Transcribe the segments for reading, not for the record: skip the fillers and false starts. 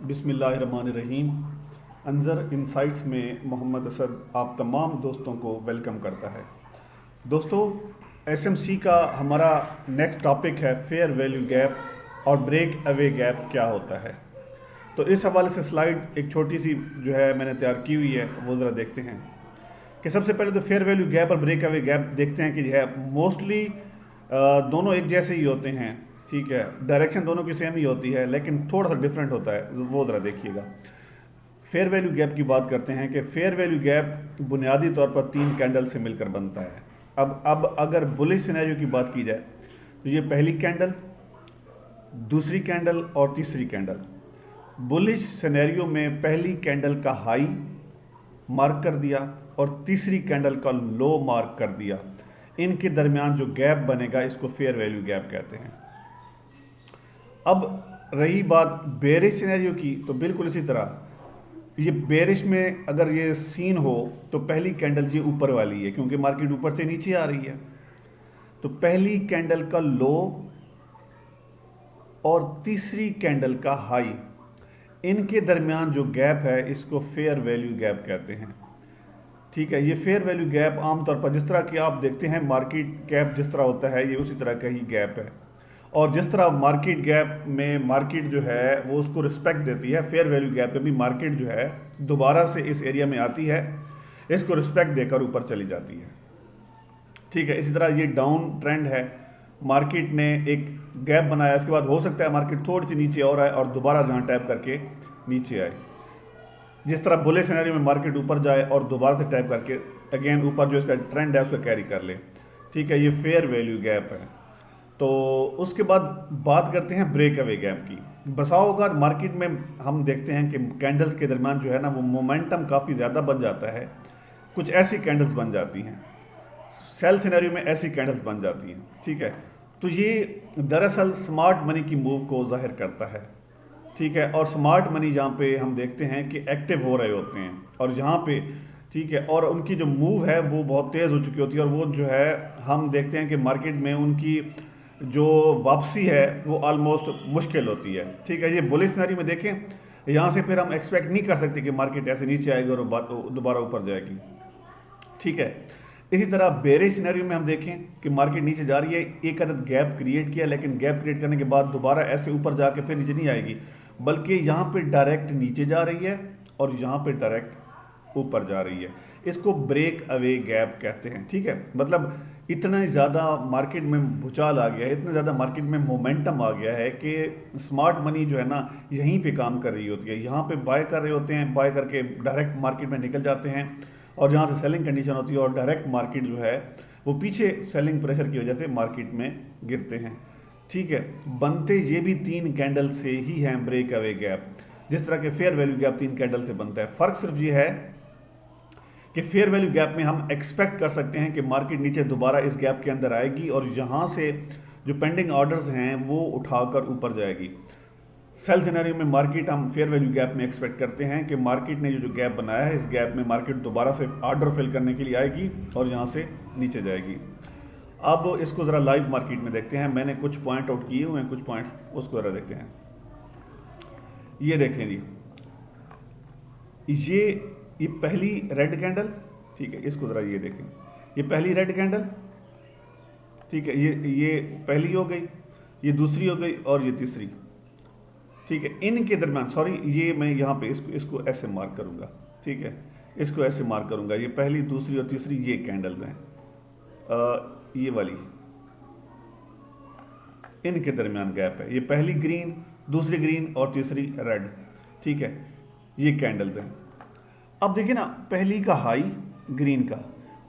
बिस्मिल्लाहिर्रहमानिर्रहीम। अंज़र इनसाइट्स में मोहम्मद असद आप तमाम दोस्तों को वेलकम करता है। दोस्तों, एसएमसी का हमारा नेक्स्ट टॉपिक है फेयर वैल्यू गैप और ब्रेक अवे गैप क्या होता है। तो इस हवाले से स्लाइड एक छोटी सी जो है मैंने तैयार की हुई है, वो ज़रा देखते हैं कि सबसे पहले तो फेयर वैल्यू गैप और ब्रेक अवे गैप देखते हैं कि जो है मोस्टली दोनों एक जैसे ही होते हैं। ठीक है, डायरेक्शन दोनों की सेम ही होती है, लेकिन थोड़ा सा डिफरेंट होता है, वो ज़रा देखिएगा। फेयर वैल्यू गैप की बात करते हैं कि फेयर वैल्यू गैप बुनियादी तौर पर तीन कैंडल से मिलकर बनता है। अब अगर बुलिश सिनेरियो की बात की जाए तो ये पहली कैंडल, दूसरी कैंडल और तीसरी कैंडल। बुलिश सिनेरियो में पहली कैंडल का हाई मार्क कर दिया और तीसरी कैंडल का लो मार्क कर दिया। इनके दरमियान जो गैप बनेगा इसको फेयर वैल्यू गैप कहते हैं। अब रही बात बेरिश सिनेरियो की, तो बिल्कुल इसी तरह ये बेरिश में अगर ये सीन हो तो पहली कैंडल ये ऊपर वाली है क्योंकि मार्केट ऊपर से नीचे आ रही है। तो पहली कैंडल का लो और तीसरी कैंडल का हाई, इनके दरमियान जो गैप है इसको फेयर वैल्यू गैप कहते हैं। ठीक है, ये फेयर वैल्यू गैप आमतौर पर जिस तरह कि आप देखते हैं मार्केट कैप जिस तरह होता है, ये उसी तरह का ही गैप है। और जिस तरह मार्केट गैप में मार्केट जो है वो उसको रिस्पेक्ट देती है, फेयर वैल्यू गैप में भी मार्केट जो है दोबारा से इस एरिया में आती है, इसको रिस्पेक्ट देकर ऊपर चली जाती है। ठीक है, इसी तरह ये डाउन ट्रेंड है, मार्केट ने एक गैप बनाया, इसके बाद हो सकता है मार्केट थोड़ी सी नीचे और आए और दोबारा जहाँ टैप करके नीचे आए। जिस तरह बुले सिनेरियो में मार्केट ऊपर जाए और दोबारा से टैप करके अगेन ऊपर जो इसका ट्रेंड है उसको कैरी कर ले। ठीक है, ये फेयर वैल्यू गैप है। तो उसके बाद बात करते हैं ब्रेक अवे गैप की। बसाओ का मार्केट में हम देखते हैं कि कैंडल्स के दरमियान जो है ना वो मोमेंटम काफ़ी ज़्यादा बन जाता है, कुछ ऐसी कैंडल्स बन जाती हैं, सेल सिनेरियो में ऐसी कैंडल्स बन जाती हैं। ठीक है, तो ये दरअसल स्मार्ट मनी की मूव को जाहिर करता है। ठीक है, और स्मार्ट मनी जहाँ पे हम देखते हैं कि एक्टिव हो रहे होते हैं और यहाँ पे ठीक है, और उनकी जो मूव है वो बहुत तेज़ हो चुकी होती है और वो जो है हम देखते हैं कि मार्केट में उनकी जो वापसी है वो ऑलमोस्ट मुश्किल होती है। ठीक है, ये बुलिश सिनेरियो में देखें, यहाँ से फिर हम एक्सपेक्ट नहीं कर सकते कि मार्केट ऐसे नीचे आएगी और दोबारा ऊपर जाएगी। ठीक है, इसी तरह बेरिश सिनेरियो में हम देखें कि मार्केट नीचे जा रही है, एक अदद गैप क्रिएट किया, लेकिन गैप क्रिएट करने के बाद दोबारा ऐसे ऊपर जाके फिर नीचे नहीं आएगी, बल्कि यहाँ पे डायरेक्ट नीचे जा रही है और यहाँ पे डायरेक्ट ऊपर जा रही है। इसको ब्रेक अवे गैप कहते हैं। ठीक है, मतलब इतना ज़्यादा मार्केट में भूचाल आ गया है, इतना ज़्यादा मार्केट में मोमेंटम आ गया है कि स्मार्ट मनी जो है ना यहीं पे काम कर रही होती है, यहाँ पे बाय कर रहे होते हैं, बाय करके डायरेक्ट मार्केट में निकल जाते हैं और जहाँ से सेलिंग कंडीशन होती है और डायरेक्ट मार्केट जो है वो पीछे सेलिंग प्रेशर की वजह से मार्केट में गिरते हैं। ठीक है, बनते ये भी तीन कैंडल से ही हैं ब्रेक अवे गैप, जिस तरह के फेयर वैल्यू गैप तीन कैंडल से बनता है। फ़र्क सिर्फ ये है कि फेयर वैल्यू गैप में हम एक्सपेक्ट कर सकते हैं कि मार्केट नीचे दोबारा इस गैप के अंदर आएगी और यहाँ से जो पेंडिंग ऑर्डर्स हैं वो उठाकर ऊपर जाएगी। सेल सिनेरियो में मार्केट हम फेयर वैल्यू गैप में एक्सपेक्ट करते हैं कि मार्केट ने जो गैप बनाया है इस गैप में मार्केट दोबारा से ऑर्डर फिल करने के लिए आएगी और यहाँ से नीचे जाएगी। अब इसको ज़रा लाइव मार्केट में देखते हैं, मैंने कुछ पॉइंट आउट किए हुए हैं, कुछ पॉइंट्स उसको ज़रा देखते हैं। ये देखें जी, ये पहली रेड कैंडल, ठीक है, इसको ज़रा ये देखें, ये पहली रेड कैंडल, ठीक है, ये पहली हो गई, ये दूसरी हो गई और ये तीसरी। ठीक है, इनके दरमियान सॉरी ये मैं यहाँ पे इसको ऐसे मार्क करूँगा। ठीक है, इसको ऐसे मार्क करूँगा, ये पहली दूसरी और तीसरी ये कैंडल्स हैं, ये वाली, इनके दरमियान गैप है, ये पहली ग्रीन, दूसरी ग्रीन और तीसरी रेड। ठीक है, ये कैंडल्स हैं। अब देखिए ना, पहली का हाई ग्रीन का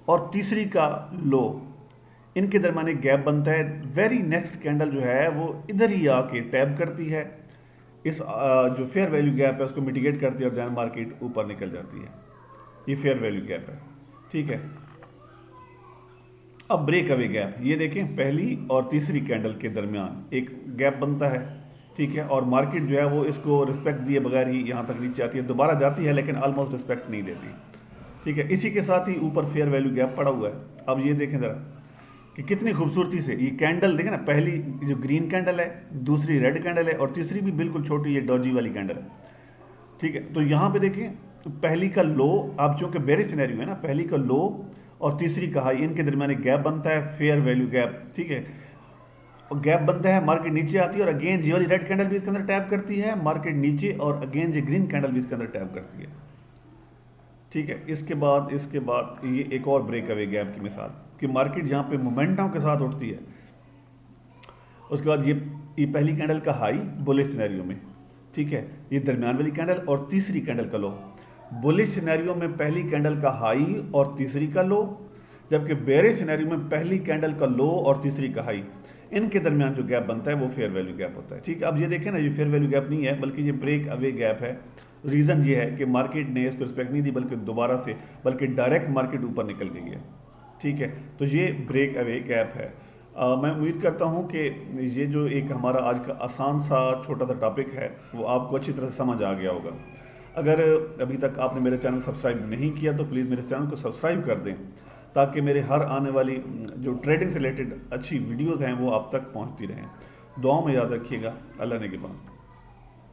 और तीसरी का लो, इनके दरमियान एक गैप बनता है। वेरी नेक्स्ट कैंडल जो है वो इधर ही आके टैप करती है, इस जो फेयर वैल्यू गैप है उसको मिटिगेट करती है और दैन मार्केट ऊपर निकल जाती है। ये फेयर वैल्यू गैप है। ठीक है, अब ब्रेक अवे गैप, ये देखें पहली और तीसरी कैंडल के दरमियान एक गैप बनता है। ठीक है, और मार्केट जो है वो इसको रिस्पेक्ट दिए बगैर ही यहाँ तक नीचे आती है, दोबारा जाती है लेकिन ऑलमोस्ट रिस्पेक्ट नहीं देती। ठीक है, इसी के साथ ही ऊपर फेयर वैल्यू गैप पड़ा हुआ है। अब ये देखें ज़रा कि कितनी खूबसूरती से ये कैंडल देखें ना, पहली जो ग्रीन कैंडल है, दूसरी रेड कैंडल है और तीसरी भी बिल्कुल छोटी ये डॉजी वाली कैंडल है। ठीक है, तो यहाँ पे देखिए पहली का लो, अब चूंकि बेरिश सिनेरियो है ना, पहली का लो और तीसरी का हाई, इनके दरमियान एक गैप बनता है, फेयर वैल्यू गैप। ठीक है, और गैप बनता है, मार्केट नीचे आती है और अगेन ये वाली रेड कैंडल भी इसके अंदर टैप करती है, मार्केट नीचे, और अगेन ये ग्रीन कैंडल भी इसके अंदर टैप करती है। ठीक है, इसके बाद ये एक और ब्रेक अवे गैप की मिसाल कि मार्केट यहाँ पे मोमेंटम के साथ उठती है। उसके बाद ये पहली कैंडल का हाई बुलिश सिनेरियो में, ठीक है, ये दरमियान वाली कैंडल और तीसरी कैंडल का लो। बुलिश सिनेरियो में पहली कैंडल का हाई और तीसरी का लो, जबकि बेरिश सिनेरियो में पहली कैंडल का लो और तीसरी का हाई, इनके दरमियान जो गैप बनता है वो फेयर वैल्यू गैप होता है। ठीक है, अब ये देखें ना, ये फेयर वैल्यू गैप नहीं है बल्कि ये ब्रेक अवे गैप है। रीज़न ये है कि मार्केट ने इसको रिस्पेक्ट नहीं दी, बल्कि दोबारा से, बल्कि डायरेक्ट मार्केट ऊपर निकल गई है। ठीक है, तो ये ब्रेक अवे गैप है। मैं उम्मीद करता हूँ कि ये जो एक हमारा आज का आसान सा छोटा सा टॉपिक है वो आपको अच्छी तरह से समझ आ गया होगा। अगर अभी तक आपने मेरे चैनल सब्सक्राइब नहीं किया तो प्लीज़ मेरे चैनल को सब्सक्राइब कर दें, ताकि मेरे हर आने वाली जो ट्रेडिंग से रिलेटेड अच्छी वीडियोज़ हैं वो आप तक पहुँचती रहें। दुआओं में याद रखिएगा। अल्लाह ने के बाद।